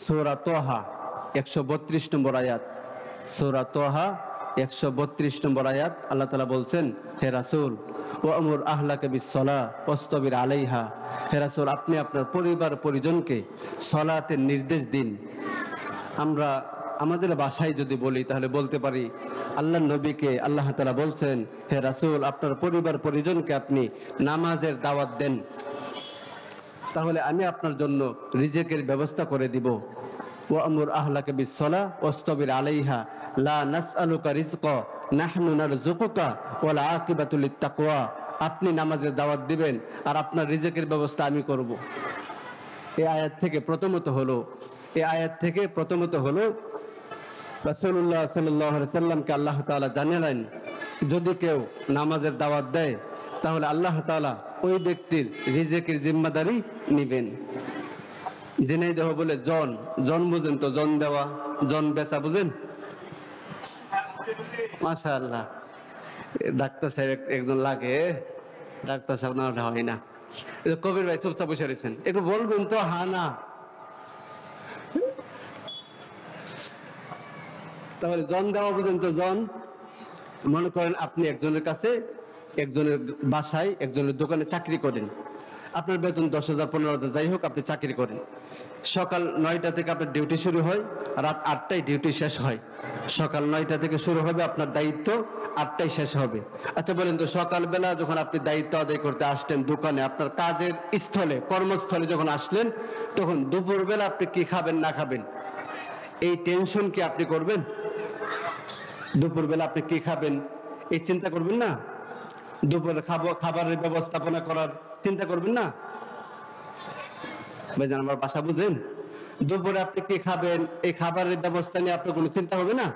সূরা তোহা 132 নম্বর আয়াত। সূরা তোহা 132 নম্বর আয়াত। আল্লাহ তাআলা বলছেন, হে রাসূল, ওয়ামুর আহলাকা বিস-সালাহ ওয়াসতাবির আলাইহা, হে রাসূল আপনি আপনার পরিবার পরিজনকে সালাতের নির্দেশ দিন। আমরা আমাদের ভাষায় যদি বলি তাহলে বলতে পারি, আল্লাহর নবীকে আল্লাহ তাআলা বলছেন, হে রাসূল আপনার পরিবার পরিজনকে আপনি নামাজের দাওয়াত দেন, তাহলে আমি আপনার জন্য রিজিকের ব্যবস্থা করে দিব। ওয়ামুর আহলাকা বিস-সালাহ ওয়াসতাবির আলাইহা লা নাসআলুকা রিজকা নাহনু নারযুকুকা ওয়াল আকিবাতু লিত-তাকওয়া, আপনি নামাজের দাওয়াত দিবেন আর আপনার রিজিকের ব্যবস্থা আমি করব। এই আয়াত থেকে প্রথমত হলো রাসূলুল্লাহ সাল্লাল্লাহু আলাইহি সাল্লামকে আল্লাহ তাআলা জানালেন, যদি কেউ নামাজের দাওয়াত দেয় তাহলে আল্লাহ তাআলা ওই ব্যক্তির রিজিকের জিম্মাদারি নেবেন। জেনেই দেওয়া বলে জন বুঝেন তো, জন দেওয়া, জন বেচা বুঝেন? মাশাআল্লাহ, ডাক্তার সাহেব একজন লাগে, ডাক্তার সাহেব না হয় না। কবির ভাই চুপচাপ বসে রয়েছেন, একটু বলবেন তো হা না। তাহলে জন দেওয়া বুঝেন তো? জন, মনে করেন আপনি একজনের কাছে, একজনের বাসায়, একজনের দোকানে চাকরি করেন, আপনার বেতন 10,000 15,000 যাই হোক, আপনি চাকরি করেন। সকাল 9টা থেকে আপনার ডিউটি শুরু হয়, রাত 8টায় ডিউটি শেষ হয়। সকাল 9টা থেকে শুরু হবে আপনার দায়িত্ব, 8টায় শেষ হবে। আচ্ছা বলেন তো, সকালবেলা যখন আপনি দায়িত্ব আদায় করতে আসলেন দোকানে, আপনার কাজের স্থলে, কর্মস্থলে যখন আসলেন, তখন দুপুরবেলা আপনি কি খাবেন না খাবেন এই টেনশন কি আপনি করবেন? দুপুরবেলা আপনি কি খাবেন এই চিন্তা করবেন না? দুপুরে খাবারের ব্যবস্থাপনা করার চিন্তা করবেন না? ভাইজান আমার ভাষা বুঝেন? দুপুরে আপনি কি খাবেন এই খাবারের ব্যবস্থা নিয়ে আপনার কোনো চিন্তা হবে না?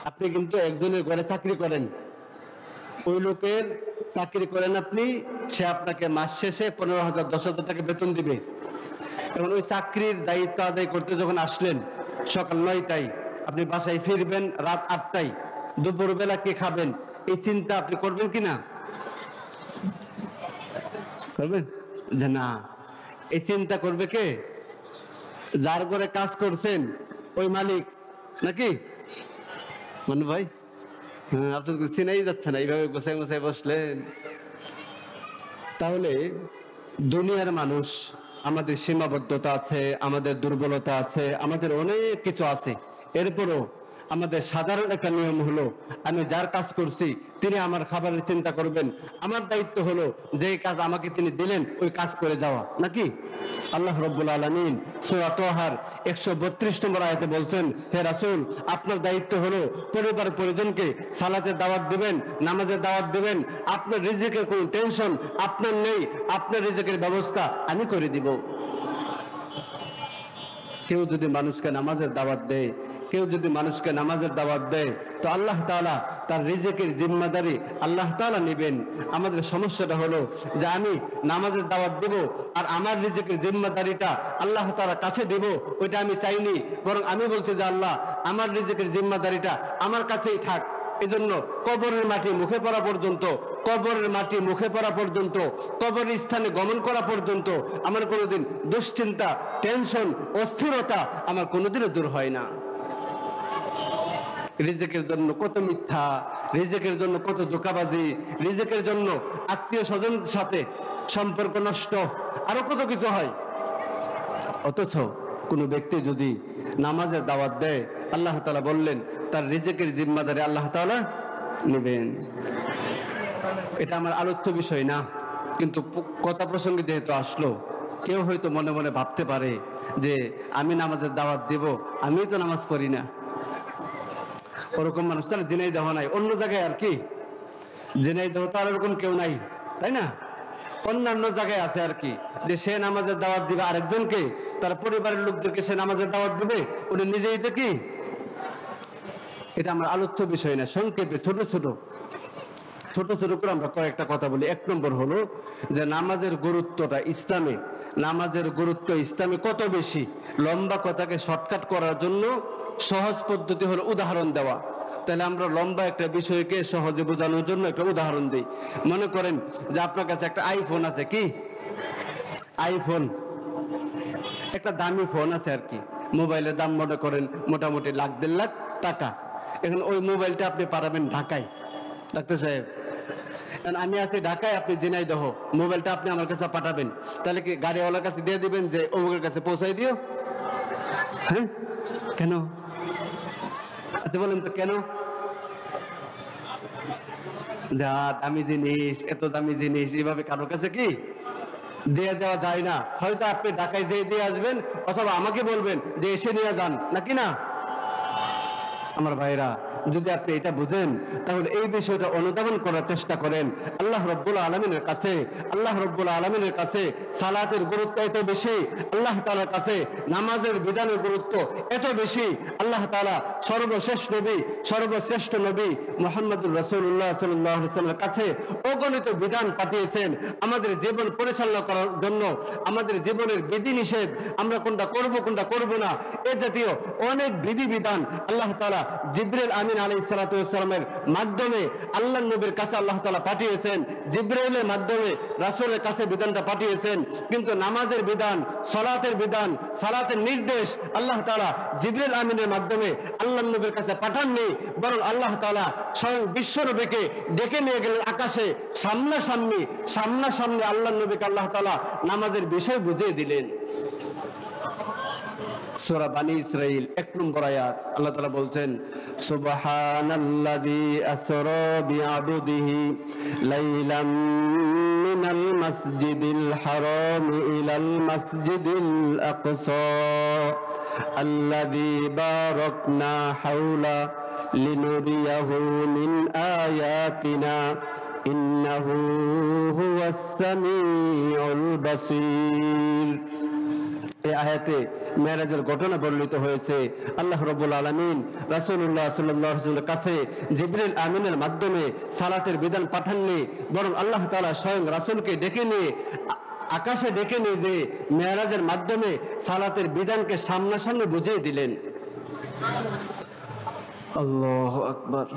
আপনি কিন্তু একজনের ঘরে চাকরি করেন, ওই লোকের চাকরি করেন আপনি, সে আপনাকে মাস শেষে 15,000 10,000 টাকা বেতন দিবে। এবং ওই চাকরির দায়িত্ব আদায় করতে যখন আসলেন সকাল 9টায়, আপনি বাসায় ফিরবেন রাত 8টায়, দুপুরবেলা কি খাবেন এই চিন্তা আপনি করবেন কিনা? করবেন যে না? এই চিন্তা করবে কে? যার ঘরে কাজ করছেন ওই মালিক, নাকি মানু ভাই? হ্যাঁ, আপনার চিনাই যাচ্ছে না, এইভাবে গোছাই গোছাই বসলেন। তাহলে দুনিয়ার মানুষ, আমাদের সীমাবদ্ধতা আছে, আমাদের দুর্বলতা আছে, আমাদের অনেক কিছু আছে, এরপরও আমাদের সাধারণ একটা নিয়ম হলো, আমি যার কাজ করছি তিনি আমার খাবারের চিন্তা করবেন, আমার দায়িত্ব হলো যে কাজ আমাকে তিনি দিলেন ওই কাজ করে যাওয়া, নাকি? আল্লাহ রাব্বুল আলামিন সূরা তোহার 132 নম্বর আয়াতে বলছেন, হে রাসূল আপনার দায়িত্ব হলো পরিবার পরিজনকে সালাতের দাওয়াত দিবেন, নামাজের দাওয়াত দিবেন, আপনার রিজিকের কোনো টেনশন আপনার নেই, আপনার রিজিকের ব্যবস্থা আমি করে দিব। কেউ যদি মানুষকে নামাজের দাওয়াত দেয়, তো আল্লাহ তাআলা তার রিজিকের জিম্মাদারি আল্লাহ তাআলা নেবেন। আমাদের সমস্যাটা হলো যে আমি নামাজের দাওয়াত দেব আর আমার রিজিকের জিম্মাদারিটা আল্লাহ তাআলার কাছে দেব, ওইটা আমি চাইনি, বরং আমি বলছি যে আল্লাহ আমার রিজিকের জিম্মাদারিটা আমার কাছেই থাক। এজন্য কবরের মাটি মুখে পড়া পর্যন্ত, কবরের স্থানে গমন করা পর্যন্ত আমার কোনোদিন দুশ্চিন্তা, টেনশন, অস্থিরতা আমার কোনোদিনও দূর হয় না। রিজিকের জন্য কত মিথ্যা, রিজিকের জন্য কত ধোঁকাবাজি, রিজিকের জন্য আত্মীয় স্বজনের সাথে সম্পর্ক নষ্ট, আরো কত কিছু হয়। অথচ কোন ব্যক্তি যদি নামাজের দাওয়াত দেয়, আল্লাহ তাআলা বললেন তার রিজিকের জিম্মাদারি আল্লাহ তাআলা নেবেন। এটা আমার আলোচ্য বিষয় না, কিন্তু কথা প্রসঙ্গে যেহেতু আসলো, কেউ হয়তো মনে মনে ভাবতে পারে যে আমি নামাজের দাওয়াত দেব, আমি তো নামাজ পড়ি না। ওরকম মানুষ তাহলে ঝিনাইদহ নাই, অন্য জায়গায় আর কি, ঝিনাইদহ তো আর ওরকম কেউ নাই, তাই না? অন্যান্য জায়গায় আছে আর কি, যে সে নামাজের দাওয়াত দিবে আরেকজনকে, তার পরিবারের লোকদেরকে সে নামাজের দাওয়াত দিবে, উনি নিজেই তো কি। এটা আমার আলোচ্য বিষয় না, সংক্ষেপে ছোট ছোট করে আমরা কয়েকটা কথা বলি। এক নম্বর হলো যে নামাজের গুরুত্বটা ইসলামে, নামাজের গুরুত্ব ইসলামে কত বেশি। লম্বা কথাকে শর্টকাট করার জন্য সহজ পদ্ধতি হলো উদাহরণ দেওয়া। তাহলে আমরা লম্বা একটা বিষয়কে সহজে বোঝানোর জন্য একটা উদাহরণ দিই। মনে করেন যে আপনার কাছে একটা আইফোন আছে, কি আইফোন, একটা দামি ফোন আছে আর কি, মোবাইলের দাম মনে করেন মোটামুটি লাখ 1.5 লাখ টাকা। এখন ওই মোবাইলটা আপনি পাঠাবেন ঢাকায়। ডাক্তার সাহেব, আমি আছি ঢাকায়, আপনি ঝিনাইদহ, মোবাইলটা আপনি আমার কাছে পাঠাবেন, তাহলে কি গাড়িওয়ালার কাছে দিয়ে দিবেন যে অমুকের কাছে পৌঁছাই দিও? হ্যাঁ, কেন? আচ্ছা বলেন তো কেন? যা দামি জিনিস, এত দামি জিনিস এভাবে কারোর কাছে কি দিয়ে দেওয়া যায় না। হয়তো আপনি ঢাকায় যেয়ে দিয়ে আসবেন, অথবা আমাকে বলবেন যে এসে নিয়ে যান, নাকি না? আমার ভাইরা, যদি আপনি এটা বুঝেন তাহলে এই বিষয়টা অনুধাবন করার চেষ্টা করেন। আল্লাহ রাব্বুল আলামিনের কাছে, আল্লাহ রাব্বুল আলামিনের কাছে সালাতের গুরুত্ব এত বেশি, আল্লাহ তাআলার কাছে নামাজের বিধানের গুরুত্ব এত বেশি। আল্লাহ তাআলা সর্বশেষ নবী, সর্বশ্রেষ্ঠ নবী মুহাম্মদুর রাসূলুল্লাহ সাল্লাল্লাহু আলাইহি ওয়াসাল্লামের কাছে অগণিত বিধান পাঠিয়েছেন আমাদের জীবন পরিচালনা করার জন্য, আমাদের জীবনের বিধিনিষেধ, আমরা কোনটা করব কোনটা করব না, এ জাতীয় অনেক বিধিবিধান আল্লাহ তাআলা জিবরিল আমিন আলাইহিস সালাতু ওয়াস সালামের মাধ্যমে আল্লাহর নবীর কাছে আল্লাহ তাআলা পাঠিয়েছেন, জিবরাইলের মাধ্যমে রাসূলের কাছে বিধানটা পাঠিয়েছেন। কিন্তু নামাজের বিধান, সালাতের বিধান, সালাতের নির্দেশ আল্লাহ তাআলা জিবরিল আমিনের মাধ্যমে আল্লাহর নবীর কাছে পাঠাননি, বরং আল্লাহ তাআলা স্বয়ং বিশ্বনবীকে ডেকে নিয়ে গেলেন আকাশে, সামনাসামনি সামনাসামনি আল্লাহর নবীকে আল্লাহ তাআলা নামাজের বিষয় বুঝিয়ে দিলেন। সূরা বানী ইসরাঈল 1 নম্বর আয়াত, আল্লাহ তাআলা বলছেন, সুবহানাল্লাযী আসরা বিআবদিহি লাইলাম মিনাল মাসজিদিল হারাম ইলাল মাসজিদিল আকসা আল্লাযী বারাকনা হাওলা লিনুরিয়াহু মিন আয়াতিনা ইন্নাহু হুয়াস সামিউল বাসীর। এই আয়াতে মেরাজের ঘটনা বর্ণিত হয়েছে। আল্লাহ রাব্বুল আলামিন রাসূলুল্লাহ সাল্লাল্লাহু আলাইহি ওয়াসাল্লামের কাছে জিবরিল আমিনের মাধ্যমে সালাতের বিধান পাঠাননি, বরং আল্লাহ তাআলা স্বয়ং রাসূলকে ডেকে নিয়ে আকাশে ডেকে নিয়ে যে মেরাজের মাধ্যমে সালাতের বিধানকে সামনাসামনি বুঝিয়ে দিলেন। আল্লাহু আকবার।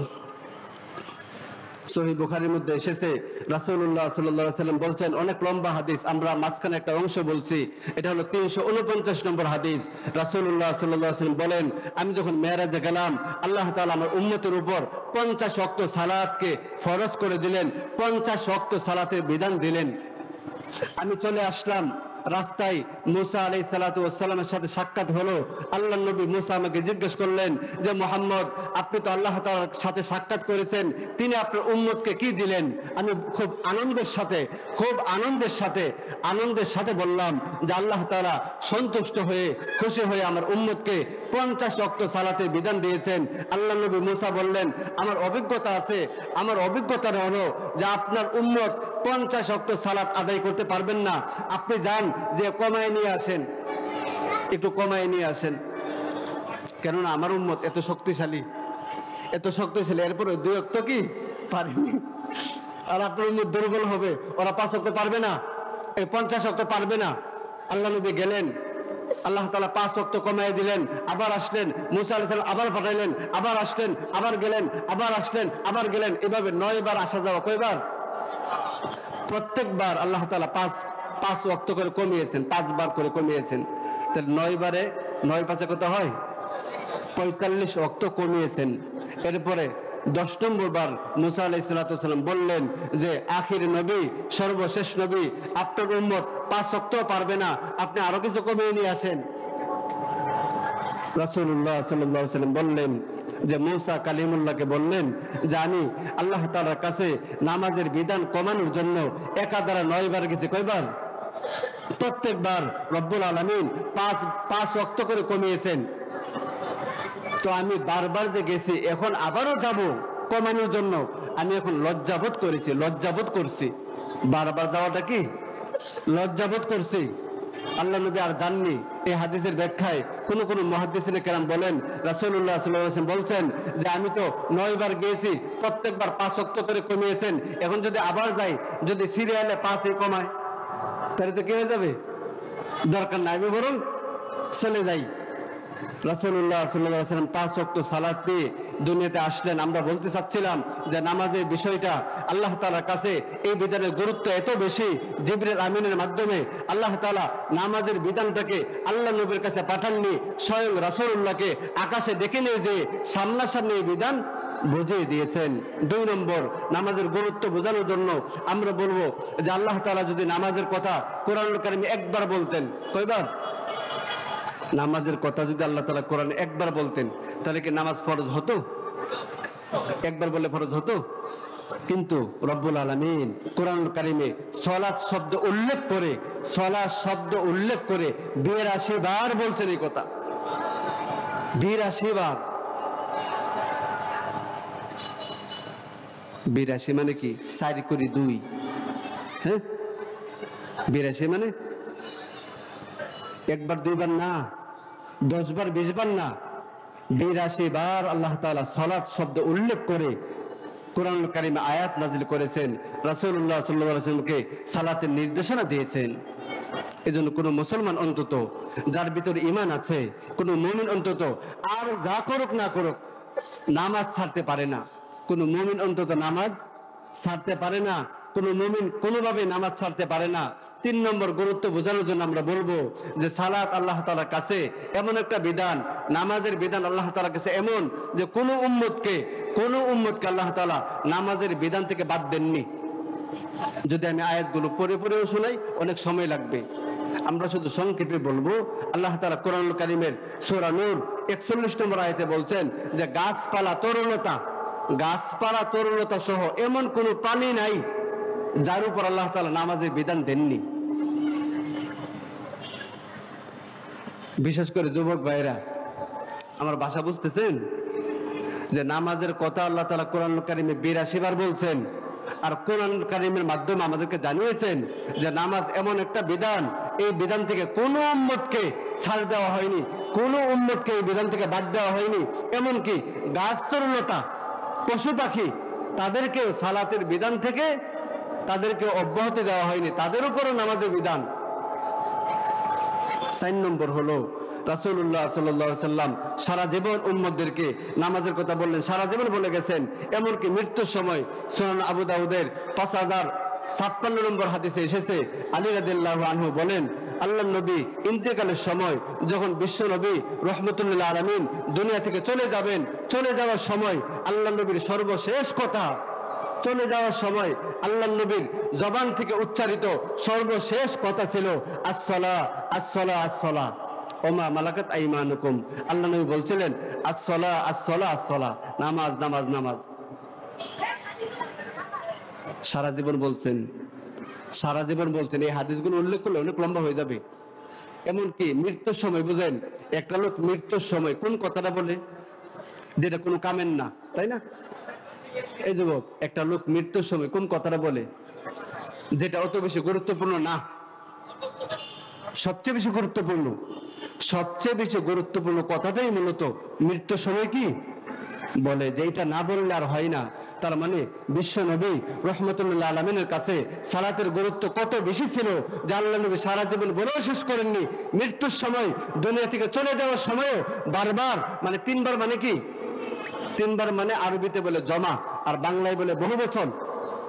সহিহ বুখারীর মধ্যে এসেছে, রাসূলুল্লাহ সাল্লাল্লাহু আলাইহি ওয়াসাল্লাম বলছেন, অনেক লম্বা হাদিস, আমরা মাঝখানে একটা অংশ বলছি, এটা হলো 349 নম্বর হাদিস। রাসূলুল্লাহ সাল্লাল্লাহু আলাইহি ওয়াসাল্লাম বলেন, আমি যখন মেরাজে গেলাম, আল্লাহ তাআলা আমার উম্মতের উপর 50 ওয়াক্ত সালাতকে ফরজ করে দিলেন, 50 ওয়াক্ত সালাতের বিধান দিলেন। আমি চলে আসলাম, রাস্তায় মুসা আলাইহিস সালাতু ওয়াস সালামের সাথে সাক্ষাৎ হলো। আল্লাহর নবী মুসা আমাকে জিজ্ঞেস করলেন যে, মুহাম্মদ, আপনি তো আল্লাহ তাআলার সাথে সাক্ষাৎ করেছেন, তিনি আপনার উম্মতকে কি দিলেন? আমি খুব আনন্দের সাথে বললাম যে, আল্লাহ তাআলা সন্তুষ্ট হয়ে, খুশি হয়ে আমার উম্মতকে 50 ওয়াক্ত সালাতের বিধান দিয়েছেন। আল্লাহর নবী মুসা বললেন, আমার অভিজ্ঞতা আছে, আমার অভিজ্ঞতা হলো যে আপনার উম্মত 50 ওয়াক্ত সালাত আদায় করতে পারবেন না, আপনি যান যে কমায় নিয়ে আসেন, একটু কমায় নিয়ে আসেন, কেননা আমার উম্মত এত শক্তিশালী, এরপরে 2 ওয়াক্ত কি পারেনি, আর আপনার উম্মত দুর্বল হবে, ওরা 5 ওয়াক্ত পারবে না, এই 50 ওয়াক্ত পারবে না। আল্লাহ নবী গেলেন, আল্লাহ তাআলা 5 ওয়াক্ত কমায় দিলেন, আবার আসলেন, মুসা আলাইহিস সালাম আবার পাঠাইলেন, আবার আসলেন, আবার গেলেন, আবার আসলেন, আবার গেলেন, এভাবে 9 বার আসা যাওয়া। কয়বার? প্রত্যেকবার আল্লাহ তাআলা 5 ওয়াক্ত করে কমিয়েছেন, 5 বার করে কমিয়েছেন। তাহলে 9 বারে 9 5 কত হয়? 45 ওয়াক্ত কমিয়েছেন। এরপরে 10 নম্বর বার মুসা আলাইহিস সালাম বললেন যে, আখির নবী, সর্বশেষ নবী, আপনার উম্মত 5 ওয়াক্ত পারবে না, আপনি আরো কিছু কমিয়ে নিয়ে আসেন। রাসূলুল্লাহ সাল্লাল্লাহু আলাইহি ওয়াসাল্লাম বললেন যে, মুসা কালিমুল্লাহকে বললেন যে, আমি আল্লাহ তাআলার কাছে নামাজের বিধান কমানোর জন্য একা দ্বারা 9 বার গেছি। কয়বার? প্রত্যেকবার রব্বুল আলামিন 5 ওয়াক্ত করে কমিয়েছেন। তো আমি বারবার যে গেছি, এখন আবারও যাব কমানোর জন্য, আমি এখন লজ্জাবোধ করছি। বারবার যাওয়াটা কি লজ্জাবোধ করছি। আল্লাহ নবী আর জাননি। এই হাদিসের ব্যাখ্যায় কোন মুহাদ্দিসিনে কেরাম বলেন, রাসূলুল্লাহ সাল্লাল্লাহু আলাইহি ওয়াসাল্লাম বলছেন যে, আমি তো 9 বার গিয়েছি, প্রত্যেকবার 5 ওয়াক্ত করে কমিয়েছেন, এখন যদি আবার যাই, যদি সিরিয়ালে 5 কমায়, তাহলে তো কি হয়ে যাবে? দরকার নাই, আমি বরং চলে যাই। রাসূলুল্লাহ সাল্লাল্লাহু আলাইহি ওয়াসাল্লাম 5 ওয়াক্ত সালাত দিয়ে দুনিয়াতে আসলেন। আমরা বলতে চাচ্ছিলাম যে নামাজের বিষয়টা আল্লাহ তাআলার কাছে এই বিধানের গুরুত্ব এত বেশি, জিবরিল আমিনের মাধ্যমে আল্লাহ তাআলা নামাজের বিধানটাকে আল্লাহ নবীর কাছে পাঠাননি, স্বয়ং রাসূলুল্লাহকে আকাশে ডেকে নিয়ে যে সামনাসামনি এই বিধান বুঝিয়ে দিয়েছেন। 2 নম্বর, নামাজের গুরুত্ব বোঝানোর জন্য আমরা বলবো যে আল্লাহ তাআলা যদি নামাজের কথা কোরআনুল কারীমে একবার বলতেন, কয়বার? নামাজের কথা যদি আল্লাহ তাআলা কোরআনে একবার বলতেন তাহলে কি নামাজ ফরজ হতো? একবার বলে ফরজ হতো? কিন্তু রব্বুল আলামিন কোরআনুল কারীমে সালাত শব্দ উল্লেখ করে, সালাত শব্দ উল্লেখ করে 82 বার বলছেন এই কথা। 82 বার। 82 মানে কি? 4 করে 2। হ্যাঁ, 82 মানে একবার দুইবার না, 10 বার 20 বার না, 82 বার আল্লাহ তাআলা সালাত শব্দ উল্লেখ করে কোরআনুল কারীমে আয়াত নাযিল করেছেন, রাসূলুল্লাহ সাল্লাল্লাহু আলাইহি ওয়াসাল্লামকে সালাতের নির্দেশনা দিয়েছেন। এজন্য কোন মুসলমান অন্তত যার ভিতরে ঈমান আছে, কোন মুমিন অন্তত আর যা করুক না করুক নামাজ ছাড়তে পারে না। কোন মুমিন অন্তত নামাজ ছাড়তে পারে না, কোন মুমিন কোনোভাবে নামাজ ছাড়তে পারে না। 3 নম্বর গুরুত্ব বোঝানোর জন্য আমরা বলবো যে সালাত আল্লাহ তাআলার কাছে এমন একটা বিধান, নামাজের বিধান আল্লাহ তাআলার কাছে এমন যে কোন উম্মতকে আল্লাহ তাআলা নামাজের বিধান থেকে বাদ দেননি। যদি আমি আয়াতগুলো পড়ে পড়েও শোনাই অনেক সময় লাগবে, আমরা শুধু সংক্ষেপে বলবো। আল্লাহ তাআলা কোরআনুল কারীমের সূরা নূর 41 নম্বর আয়াতে বলছেন যে গাছপালা তরুলতা সহ এমন কোন প্রাণী নাই যার উপর আল্লাহ তাআলা নামাজের বিধান দেননি। বিশেষ করে যুবক ভাইরা, আমার ভাষা বুঝতেছেন? যে নামাজের কথা আল্লাহ তাআলা কোরআনুল কারীমে 82 বার বলছেন, আর কোরআনুল কারীমের মাধ্যমে আমাদেরকে জানিয়েছেন যে নামাজ এমন একটা বিধান, এই বিধান থেকে কোনো উম্মতকে ছাড় দেওয়া হয়নি, কোনো উম্মতকে এই বিধান থেকে বাদ দেওয়া হয়নি। এমনকি গাছ তরুলতা, পশু পাখি, তাদেরকেও সালাতের বিধান থেকে তাদেরকে অব্যাহতি দেওয়া হয়নি, তাদের উপরও নামাজের বিধান। 4 নম্বর হলো রাসূলুল্লাহ সাল্লাল্লাহু আলাইহি ওয়াসাল্লাম সারা জীবন উম্মতদেরকে নামাজের কথা বললেন, সারা জীবন বলে গেছেন। এমনকি মৃত্যুর সময় সুনান আবু দাউদের 5056 নম্বর হাদিসে এসেছে, আলী রাদিয়াল্লাহু আনহু বলেন, আল্লাহর নবী ইন্তেকালের সময় যখন বিশ্ব নবী রাহমাতুল্লিল আলামিন দুনিয়া থেকে চলে যাবেন, চলে যাওয়ার সময় আল্লাহর নবীর সর্বশেষ কথা, চলে যাওয়ার সময় আল্লাহর নবীর জবান থেকে উচ্চারিত সর্বশেষ কথা ছিল আসসালাহ আসসালাহ আসসালাহ ওমা মালাকাত আইমানুকুম। আল্লাহ নবী বলছিলেন আসসালাহ আসসালাহ আসসালাহ, নামাজ নামাজ নামাজ। সারা জীবন বলছেন। এই হাদিসগুলো উল্লেখ করলে অনেক লম্বা হয়ে যাবে। এমনকি মৃত্যুর সময়, বুঝেন, একটা লোক মৃত্যুর সময় কোন কথাটা বলে যেটা কোনো কামের না, তাই না? এই যুবক, একটা লোক মৃত্যুর সময় কোন কথাটা বলে যেটা অত বেশি গুরুত্বপূর্ণ না, সবচেয়ে বেশি গুরুত্বপূর্ণ কথাটাই মূলত মৃত্যুর সময় কি বলে, যে এটা না বললে আর হয় না। তার মানে বিশ্ব নবী রাহমাতুল্লিল আলামিনের কাছে সালাতের গুরুত্ব কত বেশি ছিল যে আল্লাহ নবী সারা জীবন বলেও শেষ করেননি। মৃত্যুর সময়, দুনিয়া থেকে চলে যাওয়ার সময়ও বারবার, মানে 3 বার, মানে কি 3 বার মানে আরবিতে বলে জমা, আর বাংলায় বলে বহু বচন,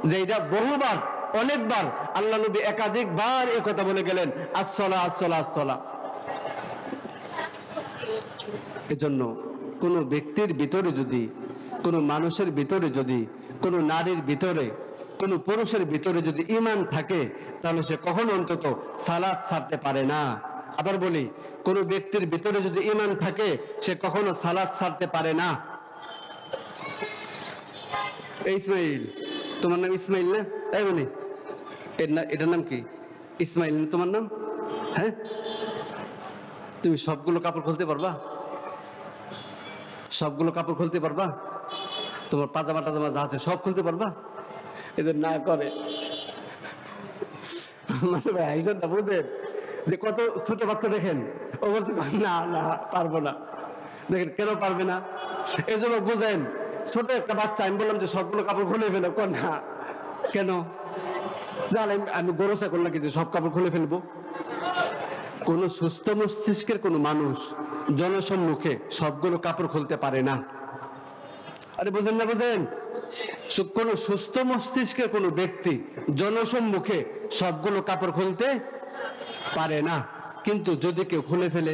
যে এটা বহুবার, অনেকবার আল্লাহ নবী একাধিকবার এই কথা বলে গেলেন, আসসালাহ আসসালাহ আসসালাহ। এজন্য কোন ব্যক্তির ভিতরে যদি, কোন মানুষের ভিতরে যদি, কোন নারীর ভিতরে, কোন পুরুষের ভিতরে যদি ঈমান থাকে তাহলে সে কখনো অন্তত সালাত ছাড়তে পারে না। আবার বলি, কোন ব্যক্তির ভিতরে যদি ঈমান থাকে সে কখনো সালাত ছাড়তে পারে না। ইসমাইল, তোমার নাম ইসমাইল না? তাই বলি, এটার নাম কি? ইসমাইল না তোমার নাম? হ্যাঁ, তুমি সবগুলো কাপড় খুলতে পারবা? তোমার পাজামা টাজামা যা আছে সব খুলতে পারবা? এদের না করে মানে ভাই আইসনটা বুঝেন যে কত ছোট বাচ্চা, দেখেন ও বলছে না না পারবো না। দেখেন কেন পারবে না, এই জন্য বুঝেন, ছোট একটা বাচ্চা, আমি বললাম যে সবগুলো কাপড় খুলে ফেলো, না কেন, জান আমি ভরসা করলাম কিন্তু সব কাপড় খুলে ফেলবো। কোন সুস্থ মস্তিষ্কের কোন মানুষ জনসম্মুখে সবগুলো কাপড় খুলতে পারে না। আরে বুঝেন না, বুঝেন? কোন সুস্থ মস্তিষ্কের কোন ব্যক্তি জনসম্মুখে সবগুলো কাপড় খুলতে পারে না। কিন্তু যদি কেউ খুলে ফেলে,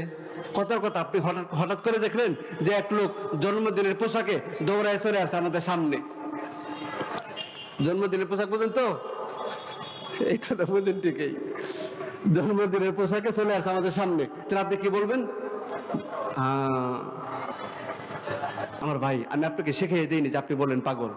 কথার কথা, আপনি হঠাৎ করে দেখলেন যে এক লোক জন্মদিনের পোশাকে দৌড়ায় চলে আসে আমাদের সামনে। জন্মদিনের পোশাক বুঝেন তো? এই কথা বুঝেন ঠিকই, জন্মদিনের পোশাকে চলে আসে আমাদের সামনে, তাহলে আপনি কি বলবেন? আমার ভাই, আমি আপনাকে শিখিয়ে দিইনি যে আপনি বলেন পাগল।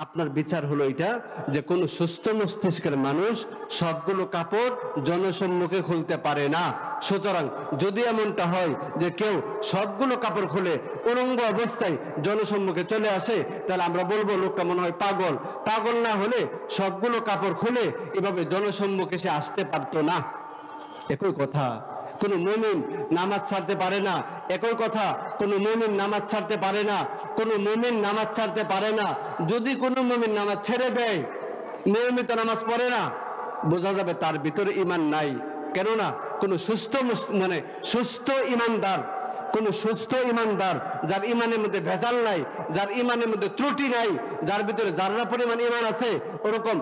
আপনার বিচার হলো এটা যে কোন সুস্থ মস্তিষ্কের মানুষ সবগুলো কাপড় জনসম্মুখে খুলতে পারে না। সুতরাং যদি এমনটা হয় যে কেউ সবগুলো কাপড় খুলে উলঙ্গ অবস্থায় জনসম্মুখে চলে আসে, তাহলে আমরা বলবো লোকটা মনে হয় পাগল। পাগল না হলে সবগুলো কাপড় খুলে এভাবে জনসম্মুখে সে আসতে পারতো না। একই কথা কোন মুমিন নামাজ ছাড়তে পারে না। একই কথা কোন মুমিন নামাজ ছাড়তে পারে না। কোন মুমিন নামাজ ছাড়তে পারে না। যদি কোন মুমিন নামাজ ছেড়ে দেয়, নিয়মিত নামাজ পড়ে না, বোঝা যাবে তার ভিতরে ঈমান নাই। কেননা কোন সুস্থ ঈমানদার, কোন সুস্থ ঈমানদার যার ঈমানের মধ্যে ভেজাল নাই, যার ঈমানের মধ্যে ত্রুটি নাই, যার ভিতরে যারা পরিমাণ ঈমান আছে, ওরকম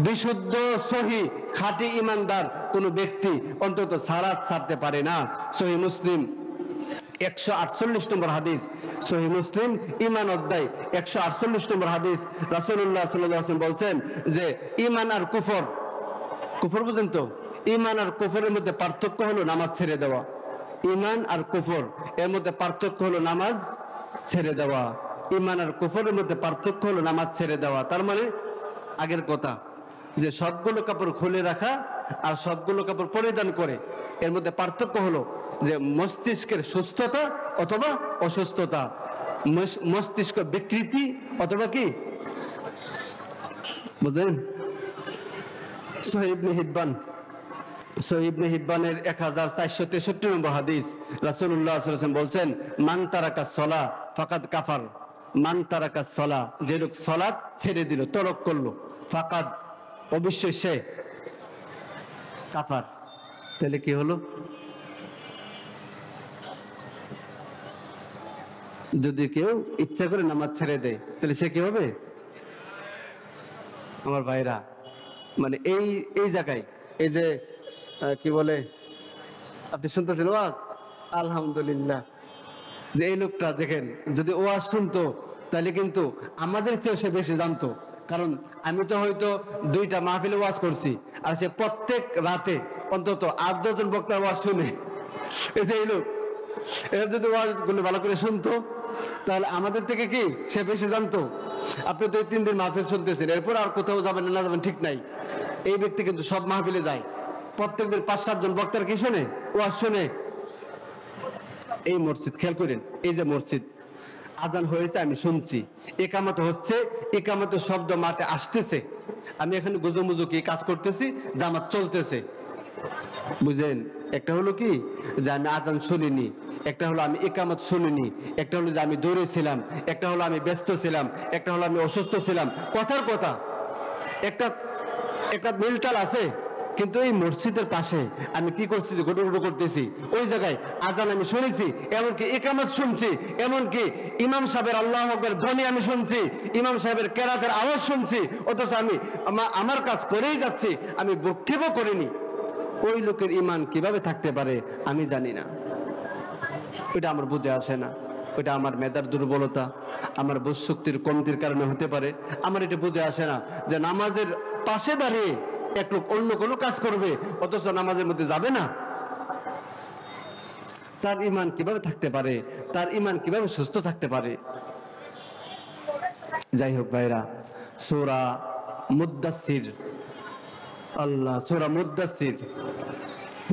বিশুদ্ধ সহি খাঁটি ঈমানদার কোন ব্যক্তি অন্তত সালাত ছাড়তে পারে না। সহিহ মুসলিম 148 নম্বর হাদিস, সহিহ মুসলিম ঈমান অধ্যায় 148 নম্বর হাদিস, রাসূলুল্লাহ সাল্লাল্লাহু আলাইহি ওয়াসাল্লাম বলছেন যে ঈমান আর কুফর, কুফর বুঝেন তো? ঈমান আর কুফরের মধ্যে পার্থক্য হলো নামাজ ছেড়ে দেওয়া। ঈমান আর কুফর এর মধ্যে পার্থক্য হলো নামাজ ছেড়ে দেওয়া। ঈমান আর কুফরের মধ্যে পার্থক্য হলো নামাজ ছেড়ে দেওয়া। তার মানে আগের কথা যে সবগুলো কাপড় খুলে রাখা আর সবগুলো কাপড় পরিধান করে, এর মধ্যে পার্থক্য হলো যে মস্তিষ্কের সুস্থতা অথবা অসুস্থতা, মস্তিষ্ক বিকৃতি অথবা কি, বুঝলেন? সহিহ ইবনে হিব্বান, সহিহ ইবনে হিব্বানের 1463 নম্বর হাদিস, রাসূলুল্লাহ সাল্লাল্লাহু আলাইহি ওয়াসাল্লাম বলছেন, মান তারাকাস সালাহ ফাকাদ কাফার। মান তারাকাস সালাহ, যে লোক সালাত ছেড়ে দিল, তরক করলো, ফাকাদ, অবশ্যই সে কাফার। তাহলে কি হলো? যদি কেউ ইচ্ছা করে নামাজ ছেড়ে দেয়, তাহলে সে কি হবে? আমার ভাইরা, মানে এই জায়গায় এই যে কি বলে, আপনি শুনতেছেন ওয়াজ, আলহামদুলিল্লাহ, যে এই লোকটা দেখেন যদি ওয়াজ শুনতো তাহলে কিন্তু আমাদের চেয়েও সে বেশি জানতো। কারণ আমি তো হয়তো 2টা মাহফিলে ওয়াজ করছি, আর সে প্রত্যেক রাতে অন্তত 8-10 জন বক্তার ওয়াজ শুনে। এই যে এই লোক, এর যদি ওয়াজ গুলো ভালো করে শুনতো তাহলে আমাদের থেকে কি সে বেশি জানতো। আপনি 2-3 দিন মাহফিল শুনতেছেন, এরপর আর কোথাও যাবেন না যাবেন ঠিক নাই। এই ব্যক্তি কিন্তু সব মাহফিলে যায়, প্রত্যেকদিন 5-7 জন বক্তার কি শুনে, ওয়াজ শুনে। এই মসজিদ খেয়াল করেন, এই যে মসজিদ, আজান হয়েছে আমি শুনছি, ইকামত হচ্ছে, ইকামতের শব্দ মাঠে আসতেছে, আমি এখানে গুজুমুজু কি কাজ করতেছি, জামাত চলতেছে। বুঝেন? একটা হলো কি যে আমি আজান শুনিনি, একটা হলো আমি ইকামত শুনিনি, একটা হলো যে আমি দূরে ছিলাম, একটা হলো আমি ব্যস্ত ছিলাম, একটা হলো আমি অসুস্থ ছিলাম। কথার কথা একটা একটা মিলটাল আছে, কিন্তু এই মসজিদের পাশে আমি কি করছি, গুটুগুটু করতেছি, ওই জায়গায় আজান আমি শুনেছি, এমনকি ইকামত শুনছি, এমনকি ইমাম সাহেবের আল্লাহু আকবার ধ্বনি আমি শুনছি, ইমাম সাহেবের কেরাতের আওয়াজ শুনছি, অথচ আমি আমার কাজ করেই যাচ্ছি, আমি ভ্রুক্ষেপও করিনি। ওই লোকের ঈমান কিভাবে থাকতে পারে আমি জানি না, ওইটা আমার বুঝে আসে না। ওইটা আমার মেধার দুর্বলতা, আমার বোধ শক্তির কমতির কারণে হতে পারে। আমার এটা বুঝে আসে না যে নামাজের পাশে দাঁড়িয়ে এক লোক অন্য কোনো কাজ করবে অথচ নামাজের মধ্যে যাবে না। তার ঈমান কিভাবে থাকতে পারে? তার ঈমান কিভাবে সুস্থ থাকতে পারে? যাই হোক ভাইরা, সূরা মুদ্দাসসির, আল্লাহ, সূরা মুদ্দাসসির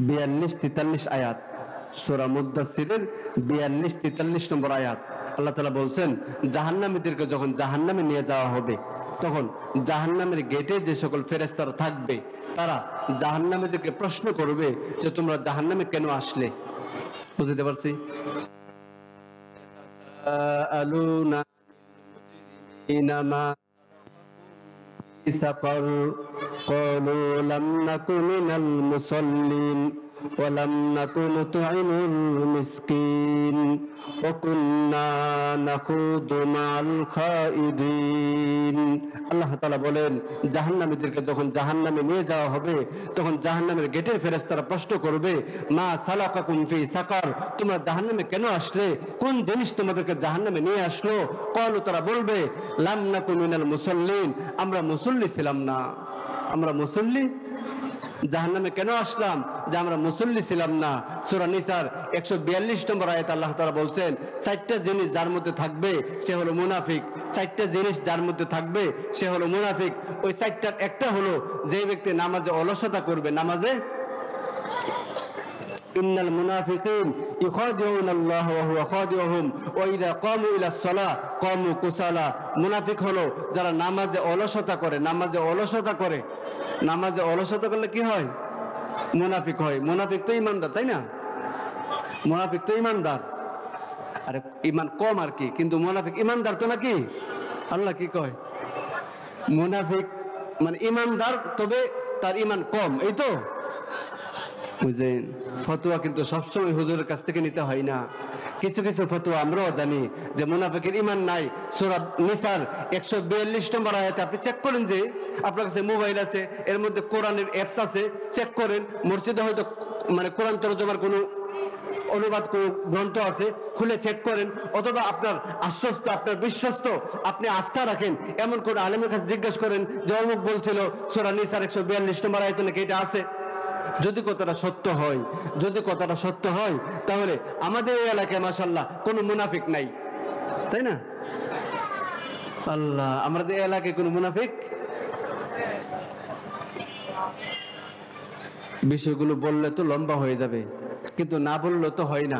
42-43 আয়াত, সূরা মুদ্দাসসিরের 42-43 নম্বর আয়াত, আল্লাহ তাআলা বলছেন, জাহান্নামীদেরকে যখন জাহান্নামে নিয়ে যাওয়া হবে, তখন জাহান্নামের গেটে যে সকল ফেরেশতারা থাকবে, তারা জাহান্নামীদেরকে প্রশ্ন করবে যে তোমরা জাহান্নামে কেন আসলে? বুঝতে পারছি? আলুনা ইনামা সাকার ক্বালু লাম নাকু মিনাল মুসাল্লিন ولم نكن نطعم المسكين وكنا نخوض مع الخائضين। আল্লাহ তাআলা বলেন, জাহান্নামীদেরকে যখন জাহান্নামে নিয়ে যাওয়া হবে তখন জাহান্নামের গেটের ফেরেশতারা প্রশ্ন করবে, মা সালাকাকুম ফি সাকার, তোমরা জাহান্নামে কেন আসলে, কোন জিনিস তোমাদেরকে জাহান্নামে নিয়ে আসলো? ক্বালু, তারা বলবে, লাম নাকু মিনাল মুসাল্লিন, আমরা মুসল্লি ছিলাম না। আমরা মুসল্লি জাহান্নামে কেন আসলাম? যে আমরা মুসল্লি ছিলাম না। সূরা নিসার 142 নম্বর আয়াত আল্লাহ তাআলা বলছেন, চারটা জিনিস যার মধ্যে থাকবে সে হলো মুনাফিক। চারটা জিনিস যার মধ্যে থাকবে সে হলো মুনাফিক। ওই চারটার একটা হলো, যে ব্যক্তি নামাজে অলসতা করবে, নামাজে ইন্নাল মুনাফিকিন ইখাদিউনা আল্লাহ ওয়া হুয়া খাদিউহুম ওয়া ইযা ক্বামু ইলাস সালাহ ক্বামু কুসালা। মুনাফিক হলো যারা নামাজে অলসতা করে। নামাজে অলসতা করে, নামাজে অলসতা করলে কি হয়? মুনাফিক হয়। মুনাফিক তো ইমানদার, তাই না? মুনাফিক তো ইমানদার, আরে ইমান কম আর কি, কিন্তু মুনাফিক ইমানদার তো নাকি? আল্লাহ কি কয়? মুনাফিক মানে ইমানদার, তবে তার ইমান কম, এই তো। বুঝলেন? ফতোয়া কিন্তু সবসময় হুজুরের কাছ থেকে নিতে হয় না। কিছু কিছু ফতোয়া আমরাও জানি যে মুনাফিকের ইমান নাই। সূরা নিসার 142 নম্বর আয়াতে আপনি চেক করেন, যে আপনার কাছে মোবাইল আছে, এর মধ্যে কোরআনের অ্যাপস আছে, চেক করেন। মসজিদে হয়তো মানে কোরআন তরজমার কোনো অনুবাদ কোন গ্রন্থ আছে, খুলে চেক করেন। অথবা আপনার আশ্বস্ত, আপনার বিশ্বস্ত, আপনি আস্থা রাখেন এমন কোন আলেমের কাছে জিজ্ঞেস করেন যে অমুক বলছিল সূরা নিসার 142 নম্বর আয়াতে নাকি এটা আছে। যদি কথাটা সত্য হয়, যদি কথাটা সত্য হয়, তাহলে আমাদের এই এলাকায় মাশাআল্লাহ কোনো মুনাফিক নাই, তাই না? আল্লাহ, আমাদের এই এলাকায় কোনো মুনাফিক? বিষয়গুলো বললে তো লম্বা হয়ে যাবে, কিন্তু না বললে তো হয় না।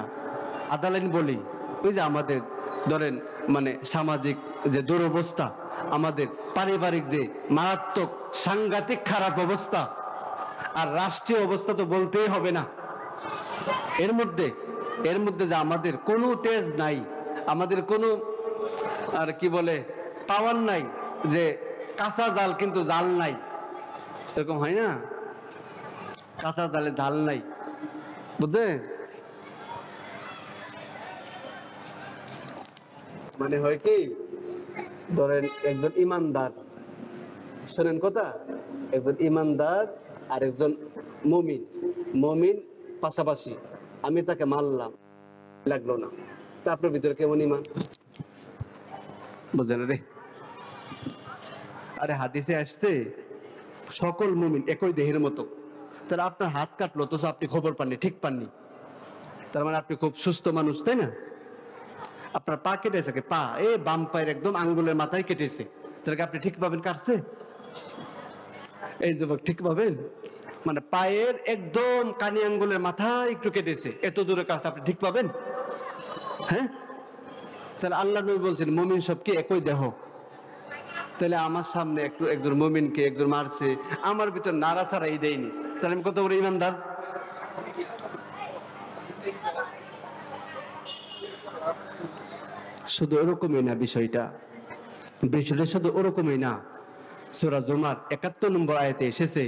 আদালাইন বলি, ওই যে আমাদের ধরেন মানে সামাজিক যে দুরবস্থা, আমাদের পারিবারিক যে মারাত্মক সাংঘাতিক খারাপ অবস্থা, আর রাষ্ট্রীয় অবস্থা তো বলতেই হবে না। এর মধ্যে যে আমাদের কোনো তেজ নাই, আমাদের কোনো আর কি বলে পাওয়ার নাই, যে কাঁচা জাল কিন্তু জাল নাই, এরকম হয় না? কাঁচা জালে জাল নাই, বুঝলে? মানে হয় কি, ধরেন একজন ইমানদার, শোনেন কথা, একজন ইমানদার আর একজন মুমিন পাশাপাশি, আমি তাকে মারলাম, লাগলো না, তা আপনার ভিতরে কেমন ইমান? বুঝলেন রে? আরে হাদিসে আসছে সকল মুমিন একই দেহের মতো। তাহলে আপনার হাত কাটলো, তো আপনি খবর পাননি, ঠিক পাননি, তার মানে আপনি খুব সুস্থ মানুষ, তাই না? আপনার পা কেটেছে, পা এই বাম পায়ের একদম আঙ্গুলের মাথায় কেটেছে, তাহলে আপনি ঠিক পাবেন কাটছে? এই যুবক ঠিক পাবেন? মানে পায়ের একদম কানি আঙ্গুলের মাথায় একটু কেটেছে, এত দূরে কাছে, আপনি ঠিক পাবেন? হ্যাঁ? তাহলে আল্লাহ নবী বলছেন মুমিন সব কি একই দেহ। তাহলে আমার সামনে একজন মুমিনকে একজন মারছে, আমার ভিতর নাড়াচাড়াই দেয়নি, তাহলে আমি কত বড় ইমানদার? শুধু ওরকমই না, বিষয়টা শুধু ওরকমই না। সূরা জুমার 71 নম্বর আয়াতে এসেছে,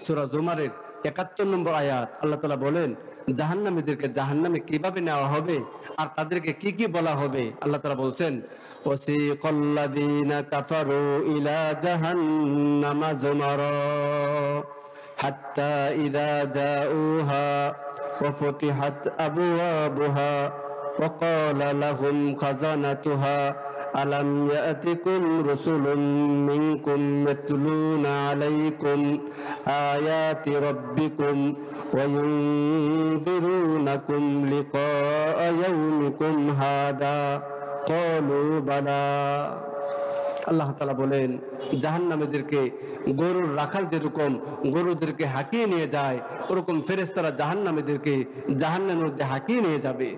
সূরা জুমারের 71 নম্বর আয়াত, আল্লাহ তাআলা বলেন জাহান্নামীদেরকে জাহান্নামে কিভাবে নেওয়া হবে আর তাদেরকে কি কি বলা হবে। আল্লাহ তাআলা বলছেন, ওয়াসিকাল্লাযীনা কাফারু ইলা জাহান্নামা যুমারা হাত্তা ইযা জাউহা ওয়া ফুতিহাত আবওয়াবুহা ওয়া ক্বালা লাহুম খাযানাতুহা আলাম ইয়াতিকুম রাসূলুম মিনকুম ইয়াতলুনা আলাইকুম আয়াতি রাব্বিকুম ওয়া ইউনযিরুনাকুম লিকাআ ইয়াউমিকুম হাদা ক্বালু বালা। আল্লাহ তাআলা বলেন জাহান্নামীদেরকে গরুর রাখাল যেরকম গরুদেরকে হাঁকিয়ে নিয়ে যায়, ওরকম ফেরেশতারা জাহান্নামীদেরকে জাহান্নামের মধ্যে হাঁকিয়ে নিয়ে যাবে।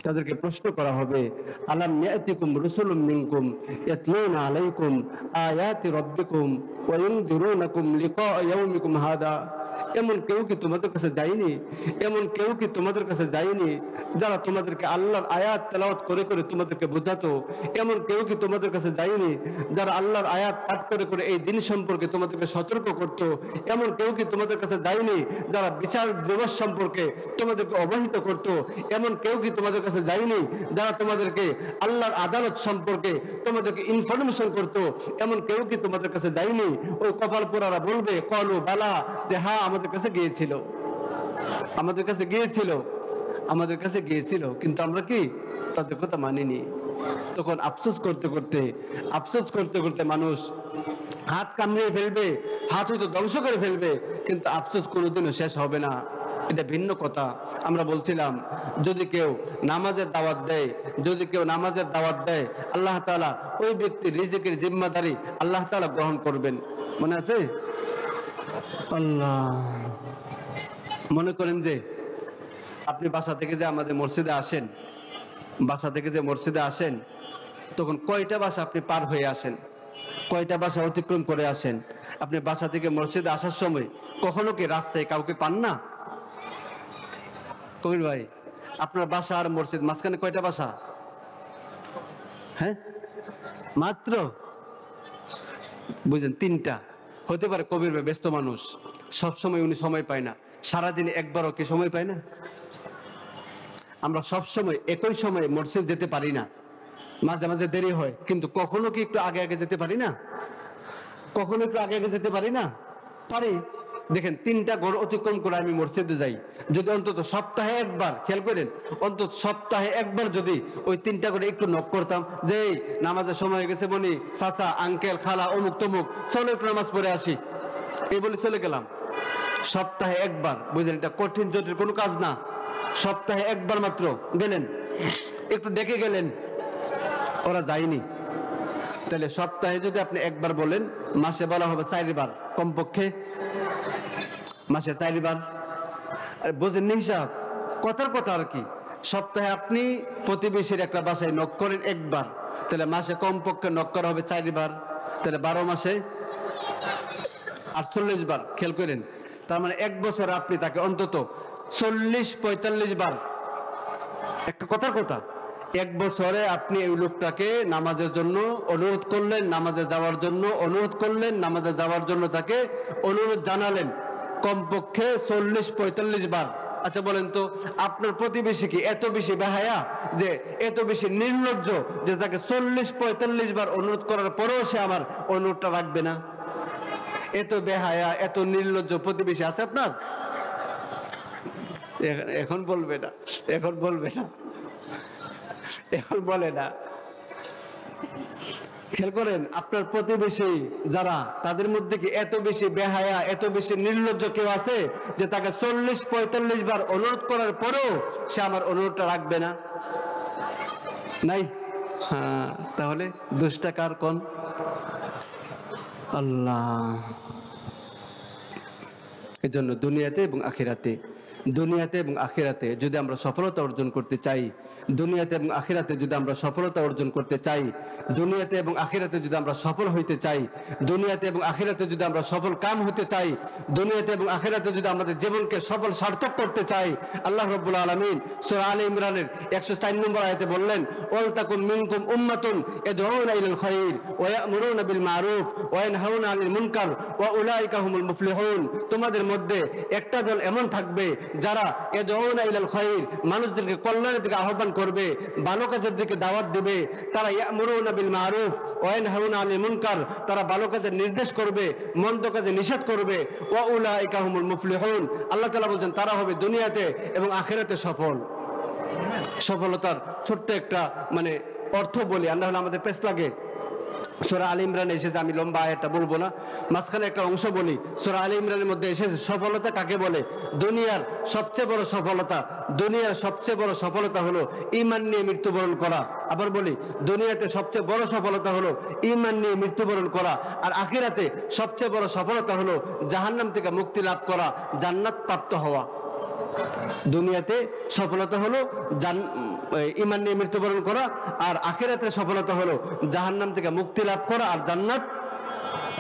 তাদেরকে প্রশ্ন করা হবে, আলাম ইয়াতিকুম রাসূলুম মিনকুম ইয়াতলুনা আলাইকুম আয়াতি রাব্বিকুম ওয়া ইউনযিরুনাকুম লিকাআ ইয়াউমিকুম হাদা, এমন কেউ কি তোমাদের কাছে যায়নি? এমন কেউ কি তোমাদের কাছে যায়নি যারা তোমাদেরকে আল্লাহর আয়াত তেলাওয়াত করে করে তোমাদেরকে বোঝাতো? এমন কেউ কি তোমাদের কাছে যায়নি যারা আল্লাহর আয়াত পাঠ করে করে এই দিন সম্পর্কে তোমাদেরকে সতর্ক করত? এমন কেউ কি তোমাদের কাছে যায়নি যারা বিচার দিবস সম্পর্কে তোমাদেরকে অবহিত করত? এমন কেউ কি তোমাদের কাছে যায়নি যারা তোমাদেরকে আল্লাহর আদালত সম্পর্কে তোমাদেরকে ইনফরমেশন করত? এমন কেউ কি তোমাদের কাছে যায়নি? ওই কপাল পোড়ারা বলবে কলু বালা, যে হ্যাঁ আমাদের কাছে গিয়েছিল, আমাদের কাছে গিয়েছিল, আমাদের কাছে গিয়েছিল, কিন্তু আমরা কি তাদের কথা মানিনি। তখন আফসোস করতে করতে মানুষ হাত কামড়িয়ে ফেলবে, হাত হয়তো ধ্বংস করে ফেলবে, কিন্তু আফসোস কোনোদিনও শেষ হবে না। এটা ভিন্ন কথা। আমরা বলছিলাম যদি কেউ নামাজের দাওয়াত দেয়, যদি কেউ নামাজের দাওয়াত দেয়, আল্লাহ তাআলা ওই ব্যক্তির রিজিকের জিম্মাদারি আল্লাহ তাআলা গ্রহণ করবেন। মনে আছে? আল্লাহ, মনে করেন যে আপনি বাসা থেকে যে আমাদের মসজিদে আসেন, বাসা থেকে যে মসজিদে আসেন, তখন কয়টা বাসা আপনি পার হয়ে আসেন, কয়টা বাসা অতিক্রম করে আসেন? আপনি বাসা থেকে মসজিদে আসার সময় কখনো কি রাস্তায় কাউকে পান না? কবির ভাই, আপনার বাসা আর মসজিদ মাঝখানে কয়টা বাসা? হ্যাঁ, মাত্র বুঝেন 3টা হতে পারে। কবির ভাই ব্যস্ত মানুষ, সব সময় উনি সময় পায় না, সারাদিনে একবারও কি সময় পায় না? আমরা সব সময় একই সময়ে মসজিদ যেতে পারি না, মাঝে মাঝে দেরি হয়, কিন্তু কখনো কি একটু আগে আগে যেতে পারি না? কখনো একটু আগে আগে যেতে পারি না? পারি। দেখেন 3টা ঘর অতিক্রম করে আমি মসজিদে যাই, যদি অন্তত সপ্তাহে একবার, খেয়াল করেন, অন্তত সপ্তাহে একবার যদি ওই 3টা ঘরে একটু নক করতাম যে নামাজের সময় হয়ে গেছে, বনি চাচা আঙ্কেল খালা অমুক তমুক, চলো একটু নামাজ পড়ে আসি, এই বলে চলে গেলাম। সপ্তাহে একবার, বুঝলেন, এটা কঠিন জটিল কোনো কাজ না। সপ্তাহে একবার মাত্র গেলেন, একটু ডেকে গেলেন, ওরা যায়নি। তাহলে সপ্তাহে যদি আপনি একবার বলেন, মাসে বলা হবে 4 বার, কমপক্ষে মাসে 4 বার। আরে বোঝেন নি হিসাব, কথার কথা আর কি। সপ্তাহে আপনি প্রতিবেশীর একটা বাসায় নক করেন একবার, তাহলে মাসে কমপক্ষে নক করা হবে 4 বার, তাহলে 12 মাসে 48 বার। খেয়াল করেন, তার মানে 1 বছরে আপনি তাকে অন্তত 40-45 বার, একটা কথার কথা, 1 বছরে আপনি এই লোকটাকে নামাজের জন্য অনুরোধ করলেন, নামাজে যাওয়ার জন্য অনুরোধ করলেন, নামাজে যাওয়ার জন্য তাকে অনুরোধ জানালেন কমপক্ষে 40-45 বার। আচ্ছা বলেন তো, আপনার প্রতিবেশী কি এত বেশি বেহায়া, যে এত বেশি নির্লজ্জ, যে তাকে 40-45 বার অনুরোধ করার পরেও সে আমার অনুরোধটা রাখবে না? এত বেহায়া, এত নির্লজ্জ প্রতিবেশী আছে আপনার? এখন বলবে না, এখন বলবে না, এখন বলে না। খেয়াল করেন, আপনার প্রতিবেশী যারা, তাদের মধ্যে কি এত বেশি বেহায়া, এত বেশি নির্লজ্জ কেউ আছে যে তাকে 40-45 বার অনুরোধ করার পরেও সে আমার অনুরোধটা রাখবে না? নাই। হ্যাঁ, তাহলে দোষটা কার কোন? আল্লাহ। এজন্য দুনিয়াতে এবং আখিরাতে, দুনিয়াতে এবং আখিরাতে যদি আমরা সফলতা অর্জন করতে চাই, দুনিয়াতে এবং আখিরাতে যদি আমরা সফলতা অর্জন করতে চাই, দুনিয়াতে এবং আখিরাতে যদি আমরা সফল হইতে চাই, দুনিয়াতে এবং আখিরাতে যদি আমরা সফল কাম হতে চাই, দুনিয়াতে এবং আখিরাতে যদি আমাদের জীবনকে সফল সার্থক করতে চাই, আল্লাহ রাব্বুল আলামিন সূরা আলে ইমরানের 104 নম্বর আয়াতে বললেন, ওয়াল তাকুম মিনকুম উম্মাতুন ইয়াদউনা ইলাল খায়র ওয়া ইয়া'মুরুনা বিল মারুফ ওয়া ইয়ানহাউনা আনিল মুনকার ওয়া উলাইকা হুমুল মুফলিহুন। তোমাদের মধ্যে একটা দল এমন থাকবে যারা ইয়াদউনা ইলাল খায়র, মানুষদেরকে কল্যাণের দিকে আহ্বান করবে, ভালো কাজের দিকে দাওয়াত দিবে। তারা ইয়া'মুরুনা বিল মারুফ ওয়া ইয়ানহাউনা আনিল মুনকার, তারা ভালো কাজের নির্দেশ করবে, মন্দ কাজে নিষেধ করবে। ওয়া উলাইকা হুমুল মুফলিহুন, আল্লাহ তাআলা বলেন তারা হবে দুনিয়াতে এবং আখিরাতে সফল। সফলতার ছোট্ট একটা মানে অর্থ বলি, আল্লাহ আমাদের পেছ লাগে। সূরা আলে ইমরানে এসেছে, আমি লম্বা আয়াতটা বলবো না, মাঝখানে একটা অংশ বলি। সূরা আলে ইমরানের মধ্যে এসেছে সফলতা কাকে বলে। দুনিয়ার সবচেয়ে বড় সফলতা, দুনিয়ার সবচেয়ে বড় সফলতা হলো ঈমান নিয়ে মৃত্যুবরণ করা। আবার বলি, দুনিয়াতে সবচেয়ে বড় সফলতা হলো ঈমান নিয়ে মৃত্যুবরণ করা, আর আখিরাতে সবচেয়ে বড় সফলতা হলো জাহান্নাম থেকে মুক্তি লাভ করা, জান্নাত প্রাপ্ত হওয়া। দুনিয়াতে সফলতা হলো ঈমান নিয়ে মৃত্যুবরণ করা, আর আখিরাতে সফলতা হলো জাহান্নাম থেকে মুক্তি লাভ করা আর জান্নাত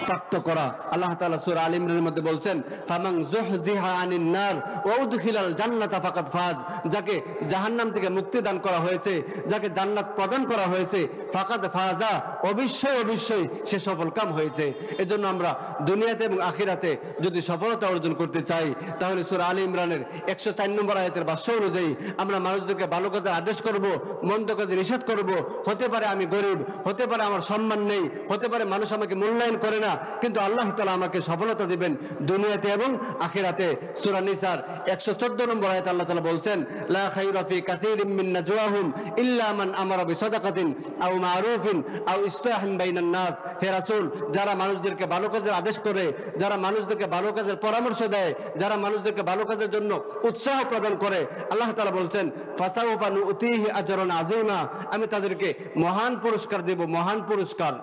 প্রাপ্ত করা। আল্লাহ তাআলা সূরা আল ইমরানের মধ্যে বলছেন, ফামান যুহজিহা আনিন নার ওয়া উদখিলাল জান্নাতা ফাকাদ ফাজ, যাকে জাহান্নাম থেকে মুক্তি দান করা হয়েছে, যাকে জান্নাত প্রদান করা হয়েছে, ফাকাদ ফাজা, অবশ্যই অবশ্যই সে সফলকাম হয়েছে। এজন্য আমরা দুনিয়াতে এবং আখিরাতে যদি সফলতা অর্জন করতে চাই, তাহলে সূরা আল ইমরানের 104 নম্বর আয়াতের ভাষ্য অনুযায়ী আমরা মানুষদেরকে ভালো কাজের আদেশ করব, মন্দ কাজে নিষেধ করব। হতে পারে আমি গরিব, হতে পারে আমার সম্মান নেই, হতে পারে মানুষ আমাকে মূল্যায়ন করে না, কিন্তু আল্লাহ তাআলা আমাকে সফলতা দিবেন দুনিয়াতে এবং আখিরাতে। সূরা নিসার 114 নম্বর আয়াতে আল্লাহ তাআলা বলছেন, লা খায়রা ফি কাসীরিম মিন নাজওয়াহুম ইল্লা মান আমারা বিসাদাকাতিন আও মারুফিন আও ইসলাহিন বাইনান নাস। হে রাসূল, যারা মানুষদেরকে ভালো কাজের আদেশ করে, যারা মানুষদেরকে ভালো কাজের পরামর্শ দেয়, যারা মানুষদেরকে ভালো কাজের জন্য উৎসাহ প্রদান করে, আল্লাহ তাআলা বলছেন, ফাসাউফা নুতিহি আজরান আযীমা, আমি তাদেরকে মহান পুরস্কার দেব, মহান পুরস্কার,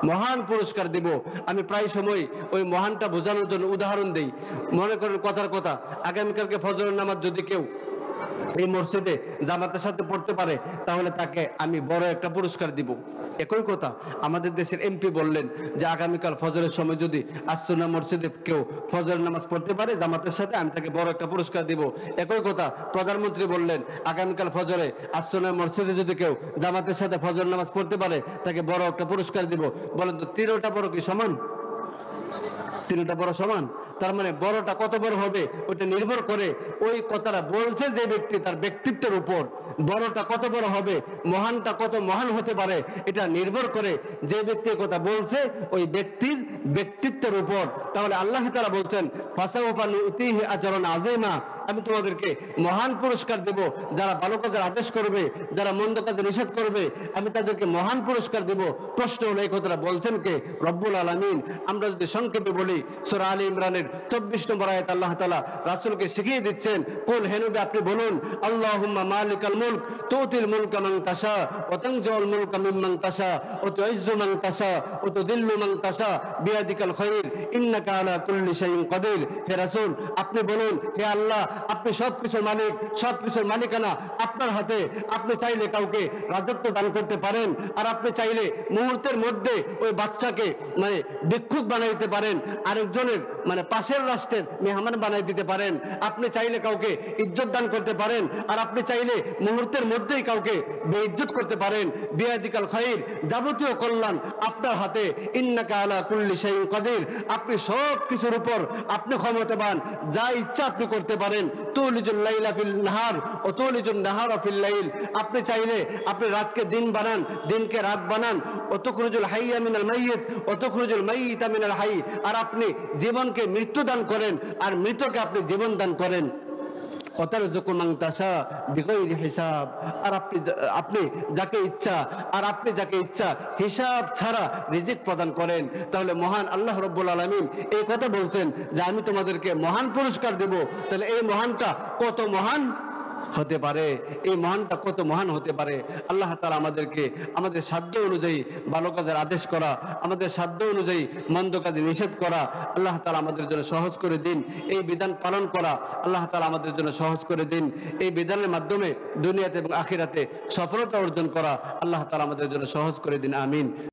মহান পুরস্কার দেব। আমি প্রায় সময় ওই মহানটা বোঝানোর জন্য উদাহরণ দেই। মনে করেন কথার কথা, আগামীকালকে ফজরের নামাজ যদি কেউ এই মসজিদে জামাতের সাথে পড়তে পারে, তাহলে তাকে আমি বড় একটা পুরস্কার দিব। একই কথা আমাদের দেশের এমপি বললেন যে আগামীকাল ফজরের সময় যদি আসুন্নাহ মসজিদে কেউ ফজরের নামাজ পড়তে পারে জামাতের সাথে, আমি তাকে বড় একটা পুরস্কার দিব। একই কথা প্রধানমন্ত্রী বললেন, আগামীকাল ফজরে আসুন্নাহ মসজিদে যদি কেউ জামাতের সাথে ফজর নামাজ পড়তে পারে, তাকে বড় একটা পুরস্কার দিব। বলেন তো তিনটা বড় কি সমান? তিনটা বড় সমান? তার মানে বড়টা কত বড় হবে ওটা নির্ভর করে ওই কথাটা বলছে যে ব্যক্তি, তার ব্যক্তিত্বের উপর। বড়টা কত বড় হবে, মহানটা কত মহান হতে পারে, এটা নির্ভর করে যে ব্যক্তি কথা বলছে ওই ব্যক্তির ব্যক্তিত্বের উপর। তাহলে আল্লাহ তাআলা বলছেন, ফাসাউফা নুতিহি আজরান আযীমা, আমি তোমাদেরকে মহান পুরস্কার দেব। যারা ভালো কাজের আদেশ করবে, যারা মন্দ কাজে নিষেধ করবে, আমি তাদেরকে মহান পুরস্কার দেব। প্রশ্ন হলো এই কথাটা বলছেন কে? রব্বুল আলামিন। আমরা যদি সংক্ষেপে বলি, সূরা আলে ইমরানের 24 নম্বর আয়াত আল্লাহ তাআলা রাসূলকে শিখিয়ে দিচ্ছেন, কুল, হে নবী আপনি বলুন, আল্লাহুম্মা মালিকাল মুলক তুতিল মুলকা মান তাশা ওয়া তানজিউল মুলকা মিম্মান তাশা ওয়া তুইজ্জু মান তাশা ওয়া তুযিল্লু মান তাশা বিয়াদিকাল খায়র ইন্নাকা আলা কুল্লি শাইইন কাদির। হে রাসূল আপনি বলুন, হে আল্লাহ আপনি সবকিছুর মালিক, সবকিছুর মালিকানা আপনার হাতে। আপনি চাইলে কাউকে রাজত্ব দান করতে পারেন, আর আপনি চাইলে মুহূর্তের মধ্যে ওই বাচ্চাকে মানে ভিক্ষুক বানাই দিতে পারেন, আরেকজনের মানে পাশের রাষ্ট্রের মেহমান বানাই দিতে পারেন। আপনি চাইলে কাউকে ইজ্জত দান করতে পারেন, আর আপনি চাইলে মুহূর্তের মধ্যেই কাউকে বেইজ্জত করতে পারেন। বিয়াদিকাল খায়র, যাবতীয় কল্যাণ আপনার হাতে। ইন্নাকা আলা কুল্লি শাইইন কাদির, আপনি সব কিছুর উপর আপনি ক্ষমতাবান, যা ইচ্ছা আপনি করতে পারেন। তুলিজুল লাইলা ফিল নাহার ও তুলিজুন নাহারা ফিল লাইল, আপনি চাইলে আপনি রাতকে দিন বানান, দিনকে রাত বানান। ও তুখরিজুল হাইয়া মিনাল মাইয়িত ও তুখরিজুল মাইয়িতা মিনাল হাই, আর আপনি জীবনকে মৃত্যু দান করেন, আর মৃতকে আপনি জীবন দান করেন। ওয়াতারযুকু মান তাশা বিগাইরি হিসাব, আর আপনি যাকে ইচ্ছা, আর আপনি যাকে ইচ্ছা হিসাব ছাড়া রিজিক প্রদান করেন। তাহলে মহান আল্লাহ রাব্বুল আলামিন এই কথা বলছেন যে আমি তোমাদেরকে মহান পুরস্কার দেব। তাহলে এই মহানটা কত মহান হতে পারে, এই মহানটা কত মহান হতে পারে। আল্লাহ তাআলা আমাদেরকে আমাদের সাধ্য অনুযায়ী ভালো কাজের আদেশ করা, আমাদের সাধ্য অনুযায়ী মন্দ কাজে নিষেধ করা আল্লাহ তাআলা আমাদের জন্য সহজ করে দিন। এই বিধান পালন করা আল্লাহ তাআলা আমাদের জন্য সহজ করে দিন। এই বিধানের মাধ্যমে দুনিয়াতে এবং আখিরাতে সফলতা অর্জন করা আল্লাহ তাআলা আমাদের জন্য সহজ করে দিন। আমিন।